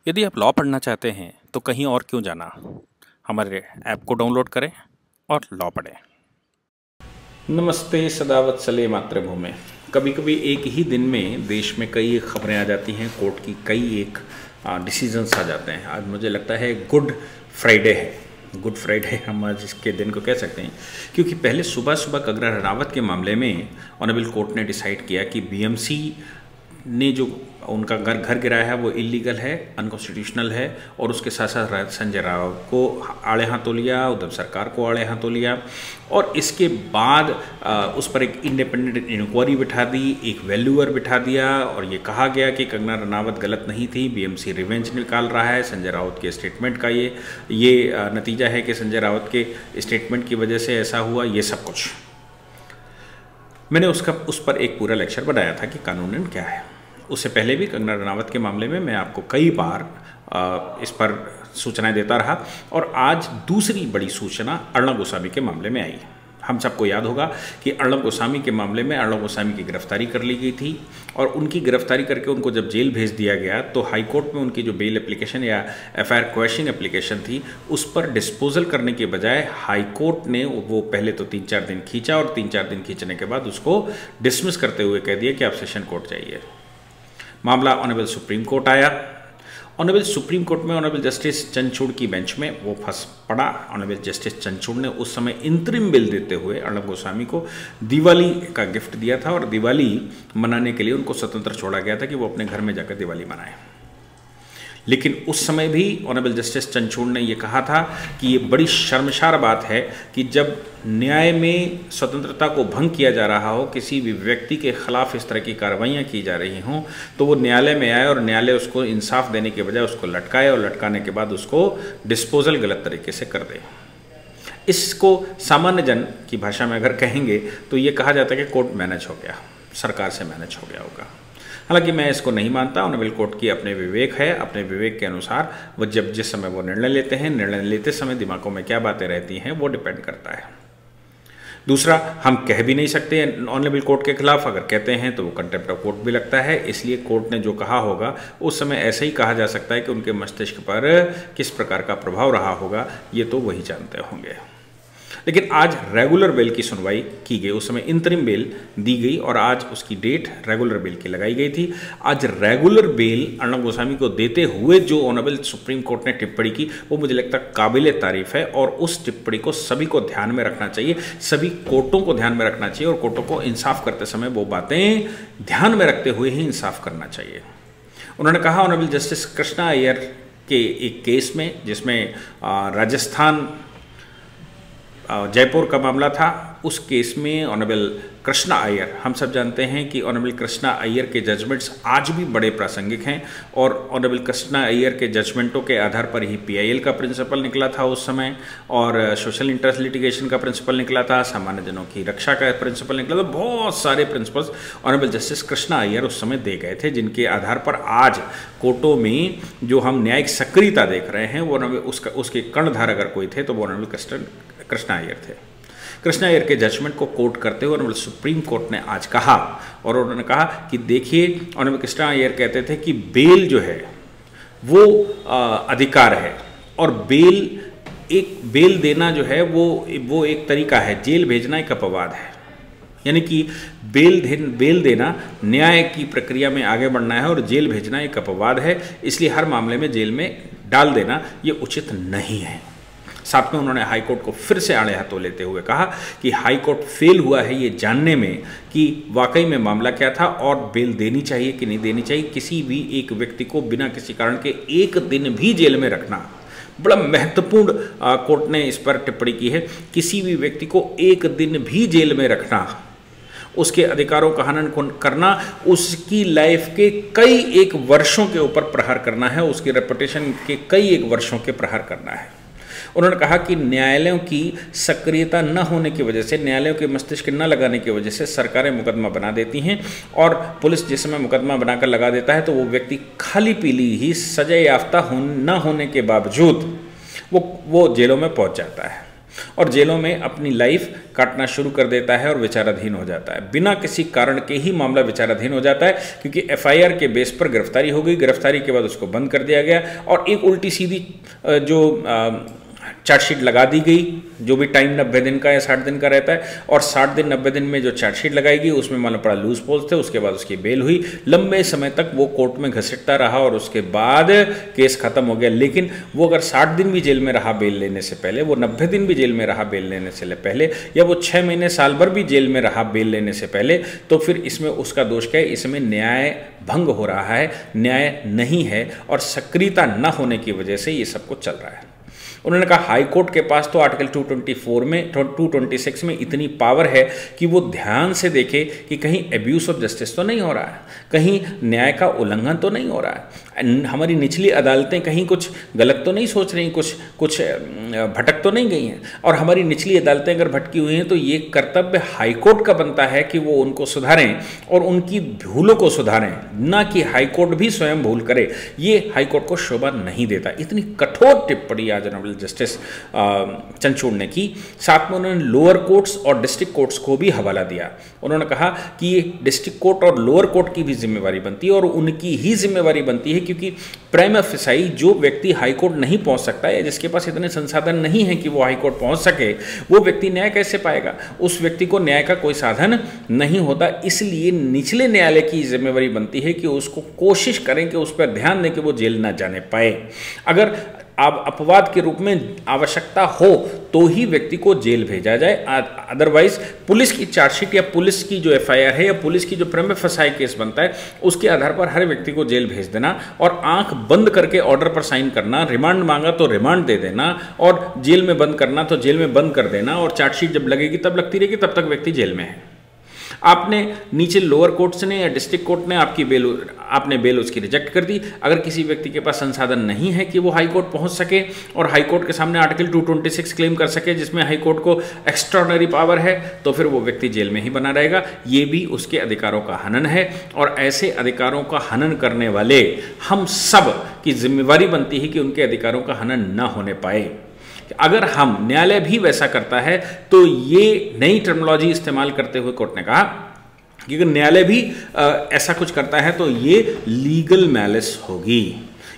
यदि आप लॉ पढ़ना चाहते हैं तो कहीं और क्यों जाना। हमारे ऐप को डाउनलोड करें और लॉ पढ़ें। नमस्ते सदावत्सले मातृभूमि। कभी कभी एक ही दिन में देश में कई खबरें आ जाती हैं, कोर्ट की कई एक डिसीजंस आ जाते हैं। आज मुझे लगता है गुड फ्राइडे है। गुड फ्राइडे हम आज इसके दिन को कह सकते हैं, क्योंकि पहले सुबह सुबह कंगना रनावत के मामले में ऑनरेबल कोर्ट ने डिसाइड किया कि बीएमसी ने जो उनका घर गिराया है वो इलीगल है, अनकॉन्स्टिट्यूशनल है, और उसके साथ साथ संजय राउत को आड़े हाथों लिया, उद्धव सरकार को आड़े हाथों लिया, और इसके बाद उस पर एक इंडिपेंडेंट इंक्वायरी बिठा दी, एक वैल्यूअर बिठा दिया, और ये कहा गया कि कंगना रनावत गलत नहीं थी, बीएमसी रिवेंज निकाल रहा है। संजय राउत के स्टेटमेंट का ये नतीजा है कि संजय राउत के स्टेटमेंट की वजह से ऐसा हुआ। ये सब कुछ मैंने उस पर एक पूरा लेक्चर बनाया था कि कानूनन क्या है। उससे पहले भी कंगना रनावत के मामले में मैं आपको कई बार इस पर सूचनाएं देता रहा, और आज दूसरी बड़ी सूचना अर्णब गोस्वामी के मामले में आई। हम सबको याद होगा कि अर्णब गोस्वामी के मामले में अर्णब गोस्वामी की गिरफ्तारी कर ली गई थी, और उनकी गिरफ्तारी करके उनको जब जेल भेज दिया गया तो हाई कोर्ट में उनकी जो बेल एप्लीकेशन या एफआईआर क्वेश्चन एप्लीकेशन थी उस पर डिस्पोजल करने के बजाय हाई कोर्ट ने वो पहले तो 3-4 दिन खींचा, और 3-4 दिन खींचने के बाद उसको डिसमिस करते हुए कह दिया कि आप सेशन कोर्ट जाइए। मामला ऑनरेबल सुप्रीम कोर्ट आया। ऑनरेबल सुप्रीम कोर्ट में ऑनरेबल जस्टिस चंद्रचूड़ की बेंच में वो फंस पड़ा। ऑनरेबल जस्टिस चंद्रचूड़ ने उस समय इंतरिम बिल देते हुए अर्णब गोस्वामी को दिवाली का गिफ्ट दिया था, और दिवाली मनाने के लिए उनको स्वतंत्र छोड़ा गया था कि वो अपने घर में जाकर दिवाली मनाएं। लेकिन उस समय भी ऑनरेबल जस्टिस चंद्रचूड़ ने ये कहा था कि ये बड़ी शर्मसार बात है कि जब न्याय में स्वतंत्रता को भंग किया जा रहा हो, किसी भी व्यक्ति के खिलाफ इस तरह की कार्रवाइयाँ की जा रही हों, तो वो न्यायालय में आए और न्यायालय उसको इंसाफ देने के बजाय उसको लटकाए, और लटकाने के बाद उसको डिस्पोजल गलत तरीके से कर दे। इसको सामान्य जन की भाषा में अगर कहेंगे तो ये कहा जाता है कि कोर्ट मैनेज हो गया, सरकार से मैनेज हो गया होगा। हालांकि मैं इसको नहीं मानता। ऑनरेबल कोर्ट की अपने विवेक है, अपने विवेक के अनुसार वो जिस समय वो निर्णय लेते हैं, निर्णय लेते समय दिमागों में क्या बातें रहती हैं वो डिपेंड करता है। दूसरा, हम कह भी नहीं सकते ऑनरेबल कोर्ट के खिलाफ, अगर कहते हैं तो वो कंटेम्प्ट ऑफ कोर्ट भी लगता है। इसलिए कोर्ट ने जो कहा होगा उस समय ऐसे ही कहा जा सकता है कि उनके मस्तिष्क पर किस प्रकार का प्रभाव रहा होगा ये तो वही जानते होंगे। लेकिन आज रेगुलर बेल की सुनवाई की गई। उस समय इंतरिम बेल दी गई और आज उसकी डेट रेगुलर बेल की लगाई गई थी। आज रेगुलर बेल अर्णब गोस्वामी को देते हुए जो ऑनरेबल सुप्रीम कोर्ट ने टिप्पणी की वो मुझे लगता है काबिले तारीफ है, और उस टिप्पणी को सभी को ध्यान में रखना चाहिए, सभी कोर्टों को ध्यान में रखना चाहिए, और कोर्टों को इंसाफ करते समय वो बातें ध्यान में रखते हुए ही इंसाफ करना चाहिए। उन्होंने कहा ऑनरेबल जस्टिस कृष्णा अय्यर के एक केस में, जिसमें राजस्थान जयपुर का मामला था, उस केस में ऑनरेबल कृष्णा अय्यर, हम सब जानते हैं कि ऑनरेबल कृष्णा अय्यर के जजमेंट्स आज भी बड़े प्रासंगिक हैं, और ऑनरेबल कृष्णा अय्यर के जजमेंटों के आधार पर ही पीआईएल का प्रिंसिपल निकला था उस समय, और सोशल इंटरेस्ट लिटिगेशन का प्रिंसिपल निकला था, सामान्य जनों की रक्षा का प्रिंसिपल निकला था। बहुत सारे principles honourable justice Krishna Iyer उस समय दे गए थे, जिनके आधार पर आज कोर्टों में जो हम न्यायिक सक्रियता देख रहे हैं वो उसके कर्णधार अगर कोई थे तो वो ऑनरेबल कृष्णा अय्यर थे। कृष्णा अय्यर के जजमेंट को कोट करते हुए ऑनरेबल सुप्रीम कोर्ट ने आज कहा, और उन्होंने कहा कि देखिए, ऑनरेबल कृष्णा अय्यर कहते थे कि बेल जो है वो अधिकार है, और बेल देना जो है वो एक तरीका है, जेल भेजना एक अपवाद है। यानी कि बेल देना न्याय की प्रक्रिया में आगे बढ़ना है, और जेल भेजना एक अपवाद है, इसलिए हर मामले में जेल में डाल देना ये उचित नहीं है। साथ में उन्होंने हाई कोर्ट को फिर से आड़े हाथों लेते हुए कहा कि हाई कोर्ट फेल हुआ है ये जानने में कि वाकई में मामला क्या था, और बेल देनी चाहिए कि नहीं देनी चाहिए। किसी भी एक व्यक्ति को बिना किसी कारण के एक दिन भी जेल में रखना, बड़ा महत्वपूर्ण कोर्ट ने इस पर टिप्पणी की है। किसी भी व्यक्ति को एक दिन भी जेल में रखना, उसके अधिकारों का हनन करना, उसकी लाइफ के कई एक वर्षों के ऊपर प्रहार करना है, उसकी रेपुटेशन के कई एक वर्षों के प्रहार करना है। उन्होंने कहा कि न्यायालयों की सक्रियता न होने की वजह से, न्यायालयों के मस्तिष्क न लगाने की वजह से सरकारें मुकदमा बना देती हैं, और पुलिस जिस समय मुकदमा बनाकर लगा देता है तो वो व्यक्ति खाली पीली ही सजा याफ्ता न होने के बावजूद वो जेलों में पहुंच जाता है। और जेलों में अपनी लाइफ काटना शुरू कर देता है और विचाराधीन हो जाता है। बिना किसी कारण के ही मामला विचाराधीन हो जाता है, क्योंकि एफआईआर के बेस पर गिरफ्तारी हो गई, गिरफ्तारी के बाद उसको बंद कर दिया गया और एक उल्टी सीधी जो चार्जशीट लगा दी गई, जो भी टाइम 90 दिन का या 60 दिन का रहता है, और 60 दिन 90 दिन में जो चार्जशीट लगाई गई उसमें मालूम पड़ा लूज पोल्स थे। उसके बाद उसकी बेल हुई, लंबे समय तक वो कोर्ट में घसीटता रहा और उसके बाद केस खत्म हो गया। लेकिन वो अगर 60 दिन भी जेल में रहा बेल लेने से पहले, वो 90 दिन भी जेल में रहा बेल लेने से पहले, या वो 6 महीने साल भर भी जेल में रहा बेल लेने से पहले, तो फिर इसमें उसका दोष क्या है? इसमें न्याय भंग हो रहा है, न्याय नहीं है और सक्रियता न होने की वजह से ये सब कुछ चल रहा है। उन्होंने कहा हाई कोर्ट के पास तो आर्टिकल 224 में 226 में इतनी पावर है कि वो ध्यान से देखे कि कहीं एब्यूज ऑफ जस्टिस तो नहीं हो रहा है, कहीं न्याय का उल्लंघन तो नहीं हो रहा है, हमारी निचली अदालतें कहीं कुछ गलत तो नहीं सोच रही, कुछ भटक तो नहीं गई हैं। और हमारी निचली अदालतें अगर भटकी हुई हैं तो ये कर्तव्य हाई कोर्ट का बनता है कि वो उनको सुधारें और उनकी भूलों को सुधारें, ना कि हाई कोर्ट भी स्वयं भूल करे। ये हाई कोर्ट को शोभा नहीं देता। इतनी कठोर टिप्पणी आज ऑनरेबल जस्टिस चंद्रचूड़ ने की। साथ में उन्होंने लोअर कोर्ट्स और डिस्ट्रिक्ट कोर्ट्स को भी हवाला दिया। उन्होंने कहा कि ये डिस्ट्रिक्ट कोर्ट और लोअर कोर्ट की भी जिम्मेवारी बनती है और उनकी ही जिम्मेवारी बनती है, क्योंकि प्राइमा फेसाई जो व्यक्ति हाई कोर्ट नहीं पहुंच सकता या जिसके पास इतने संसाधन नहीं है कि वो हाई कोर्ट पहुंच सके, वो व्यक्ति न्याय कैसे पाएगा? उस व्यक्ति को न्याय का कोई साधन नहीं होता। इसलिए निचले न्यायालय की जिम्मेवारी बनती है कि उसको कोशिश करें कि उस पर ध्यान दें कि वो जेल ना जाने पाए। अगर अब अपवाद के रूप में आवश्यकता हो तो ही व्यक्ति को जेल भेजा जाए, अदरवाइज पुलिस की चार्जशीट या पुलिस की जो एफआईआर है या पुलिस की जो प्राइमा फेसाई केस बनता है उसके आधार पर हर व्यक्ति को जेल भेज देना और आंख बंद करके ऑर्डर पर साइन करना, रिमांड मांगा तो रिमांड दे देना और जेल में बंद करना तो जेल में बंद कर देना और चार्जशीट जब लगेगी तब लगती रहेगी, तब तक व्यक्ति जेल में है। आपने नीचे लोअर कोर्ट्स ने या डिस्ट्रिक्ट कोर्ट ने आपने बेल उसकी रिजेक्ट कर दी। अगर किसी व्यक्ति के पास संसाधन नहीं है कि वो हाई कोर्ट पहुंच सके और हाई कोर्ट के सामने आर्टिकल 226 क्लेम कर सके जिसमें हाई कोर्ट को एक्स्ट्राऑर्डिनरी पावर है, तो फिर वो व्यक्ति जेल में ही बना रहेगा। ये भी उसके अधिकारों का हनन है और ऐसे अधिकारों का हनन करने वाले हम सब की जिम्मेवारी बनती है कि उनके अधिकारों का हनन न होने पाए। अगर हम न्यायालय भी वैसा करता है तो ये नई टर्मिनोलॉजी इस्तेमाल करते हुए कोर्ट ने कहा कि अगर न्यायालय भी ऐसा कुछ करता है तो ये लीगल मैलिस होगी,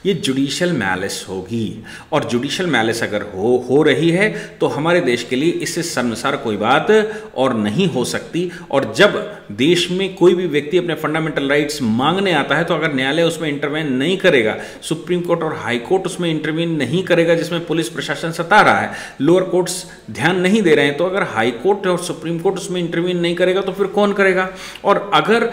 ये जुडिशियल मैलिस होगी। और जुडिशियल मैलिस अगर हो रही है तो हमारे देश के लिए इससे शर्मसार कोई बात और नहीं हो सकती। और जब देश में कोई भी व्यक्ति अपने फंडामेंटल राइट्स मांगने आता है तो अगर न्यायालय उसमें इंटरवेन नहीं करेगा, सुप्रीम कोर्ट और हाई कोर्ट उसमें इंटरवेन नहीं करेगा जिसमें पुलिस प्रशासन सता रहा है, लोअर कोर्ट्स ध्यान नहीं दे रहे हैं, तो अगर हाई कोर्ट और सुप्रीम कोर्ट उसमें इंटरवेन नहीं करेगा तो फिर कौन करेगा? और अगर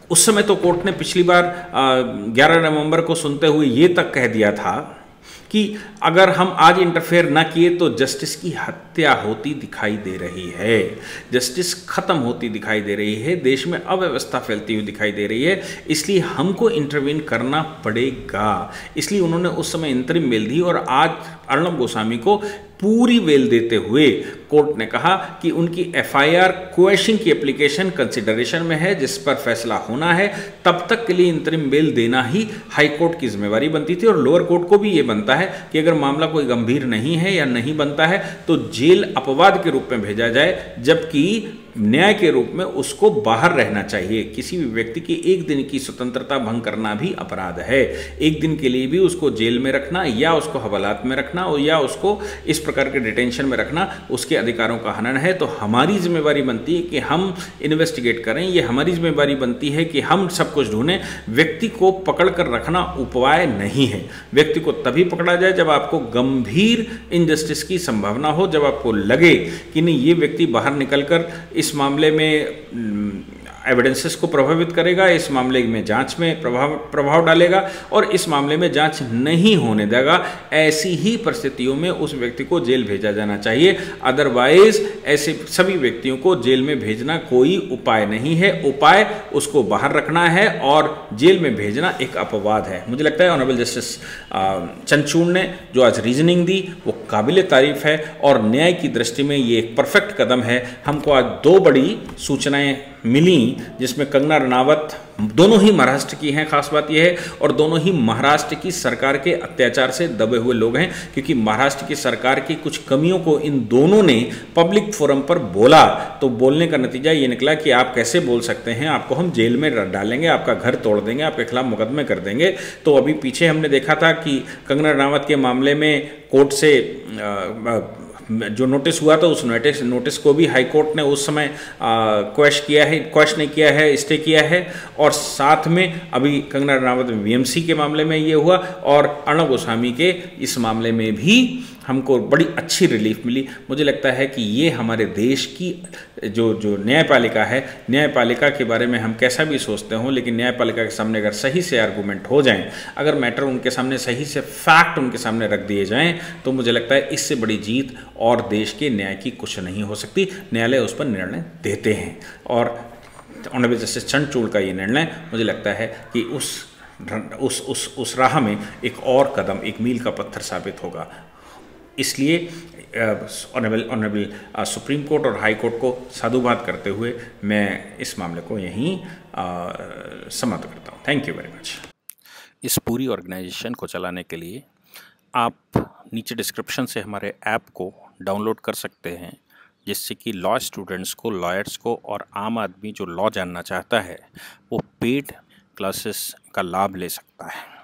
उस समय तो कोर्ट ने पिछली बार 11 नवंबर को सुनते हुए ये तक कह दिया था कि अगर हम आज इंटरफेयर ना किए तो जस्टिस की हत्या होती दिखाई दे रही है, जस्टिस खत्म होती दिखाई दे रही है, देश में अव्यवस्था फैलती हुई दिखाई दे रही है, इसलिए हमको इंटरवीन करना पड़ेगा। इसलिए उन्होंने उस समय इंतरिम बेल दी और आज अर्णब गोस्वामी को पूरी बेल देते हुए कोर्ट ने कहा कि उनकी एफआईआर क्वेश्चन की एप्लीकेशन कंसिडरेशन में है जिस पर फैसला होना है, तब तक के लिए इंतरिम बेल देना ही हाई कोर्ट की जिम्मेवारी बनती थी। और लोअर कोर्ट को भी ये बनता है कि अगर मामला कोई गंभीर नहीं है या नहीं बनता है तो जेल अपवाद के रूप में भेजा जाए, जबकि न्याय के रूप में उसको बाहर रहना चाहिए। किसी भी व्यक्ति की एक दिन की स्वतंत्रता भंग करना भी अपराध है। एक दिन के लिए भी उसको जेल में रखना या उसको हवालात में रखना और या उसको इस प्रकार के डिटेंशन में रखना उसके अधिकारों का हनन है। तो हमारी जिम्मेवारी बनती है कि हम इन्वेस्टिगेट करें, ये हमारी जिम्मेवारी बनती है कि हम सब कुछ ढूंढें। व्यक्ति को पकड़ कर रखना उपाय नहीं है। व्यक्ति को तभी पकड़ा जाए जब आपको गंभीर इनजस्टिस की संभावना हो, जब आपको लगे कि नहीं ये व्यक्ति बाहर निकलकर इस मामले में एविडेंसेस को प्रभावित करेगा, इस मामले में जांच में प्रभाव डालेगा और इस मामले में जांच नहीं होने देगा। ऐसी ही परिस्थितियों में उस व्यक्ति को जेल भेजा जाना चाहिए। अदरवाइज ऐसे सभी व्यक्तियों को जेल में भेजना कोई उपाय नहीं है। उपाय उसको बाहर रखना है और जेल में भेजना एक अपवाद है। मुझे लगता है ऑनरेबल जस्टिस चंद्रचूड़ ने जो आज रीजनिंग दी वो काबिल तारीफ है और न्याय की दृष्टि में ये एक परफेक्ट कदम है। हमको आज दो बड़ी सूचनाएं मिली जिसमें कंगना रनावत दोनों ही महाराष्ट्र की हैं, खास बात यह है, और दोनों ही महाराष्ट्र की सरकार के अत्याचार से दबे हुए लोग हैं, क्योंकि महाराष्ट्र की सरकार की कुछ कमियों को इन दोनों ने पब्लिक फोरम पर बोला, तो बोलने का नतीजा ये निकला कि आप कैसे बोल सकते हैं, आपको हम जेल में डालेंगे, आपका घर तोड़ देंगे, आपके खिलाफ मुकदमे कर देंगे। तो अभी पीछे हमने देखा था कि कंगना रनावत के मामले में कोर्ट से जो नोटिस हुआ था, उस नोटिस को भी हाई कोर्ट ने उस समय क्वेश्चन नहीं किया है, स्टे किया है। और साथ में अभी कंगना रनावत में बीएमसी के मामले में ये हुआ, और अर्णब गोस्वामी के इस मामले में भी हमको बड़ी अच्छी रिलीफ मिली। मुझे लगता है कि ये हमारे देश की जो न्यायपालिका है, न्यायपालिका के बारे में हम कैसा भी सोचते हों, लेकिन न्यायपालिका के सामने अगर सही से आर्गूमेंट हो जाएं, अगर मैटर उनके सामने सही से फैक्ट उनके सामने रख दिए जाएं, तो मुझे लगता है इससे बड़ी जीत और देश के न्याय की कुछ नहीं हो सकती। न्यायालय उस पर निर्णय देते हैं, और ऑनरेबल जस्टिस चंद्रचूड़ का ये निर्णय मुझे लगता है कि उस राह में एक और कदम, एक मील का पत्थर साबित होगा। इसलिए ऑनरेबल सुप्रीम कोर्ट और हाई कोर्ट को साधुवाद करते हुए मैं इस मामले को यहीं समाप्त करता हूँ। Thank you very much. इस पूरी ऑर्गेनाइजेशन को चलाने के लिए आप नीचे डिस्क्रिप्शन से हमारे ऐप को डाउनलोड कर सकते हैं, जिससे कि लॉ स्टूडेंट्स को, लॉयर्स को और आम आदमी जो लॉ जानना चाहता है वो पेड क्लासेस का लाभ ले सकता है।